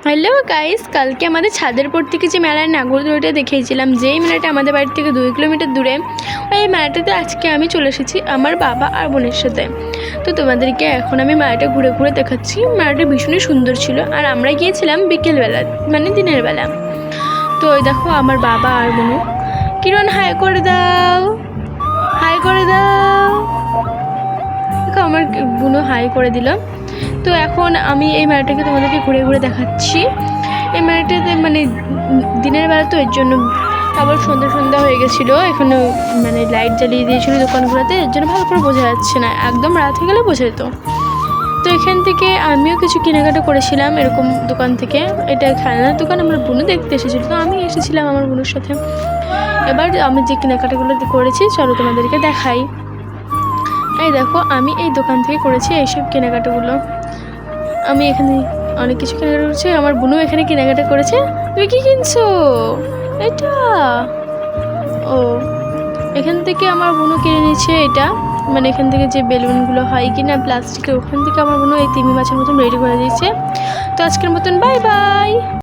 Hello guys, কালকে আমাদের ছাদের উপর থেকে যে মেলার নাগরদোলাটা দেখিয়েছিলাম, যেই মেলাটা আমাদের বাড়ি থেকে 2 কিলোমিটার দূরে, এই মেলাটাতে আজকে আমি চলে এসেছি আমার বাবা আর বোনের সাথে। তো তোমাদেরকে এখন আমি মেলাটা ঘুরে ঘুরে দেখাচ্ছি। মেলাটা ভীষণই সুন্দর ছিল, আর আমরা গিয়েছিলাম বিকেলবেলা, মানে দিনের বেলা। তো ওই দেখো আমার বাবা আর বোনু। কিরণ, হাই করে দাও, হাই করে দাও। দেখো আমার বোনু হাই করে দিল। তো এখন আমি এই মেলাটাকে তোমাদেরকে ঘুরে ঘুরে দেখাচ্ছি। এই মেলাটাতে মানে দিনের বেলা, তো এর জন্য আবার সন্ধ্যা হয়ে গেছিলো। এখানে মানে লাইট জ্বালিয়ে দিয়েছিলো দোকানগুলোতে, এর জন্য ভালো করে বোঝা যাচ্ছে না, একদম রাত হয়ে গেলে বোঝা যেত। তো এখান থেকে আমিও কিছু কেনাকাটা করেছিলাম এরকম দোকান থেকে। এটা খেলনার দোকান, আমার বোনু দেখতে এসেছিলো, তো আমি এসেছিলাম আমার বোনের সাথে। এবার আমি যে কেনাকাটাগুলো করেছি চলো তোমাদেরকে দেখাই। এই দেখো, আমি এই দোকান থেকে করেছি এইসব কেনাকাটাগুলো। আমি এখানে অনেক কিছু কেনাকাটা করেছি, আমার বোনও এখানে কেনাকাটা করেছে। তুমি কি কিনছো? এটা ও, এখান থেকে আমার বোনও কিনে নিচ্ছে এটা, মানে এখান থেকে যে বেলুনগুলো হয় কি না প্লাস্টিকের, ওখান থেকে আমার বোনও এই তিমি মাছের মতন রেডি করে দিয়েছে। তো আজকের মতন বাই বাই।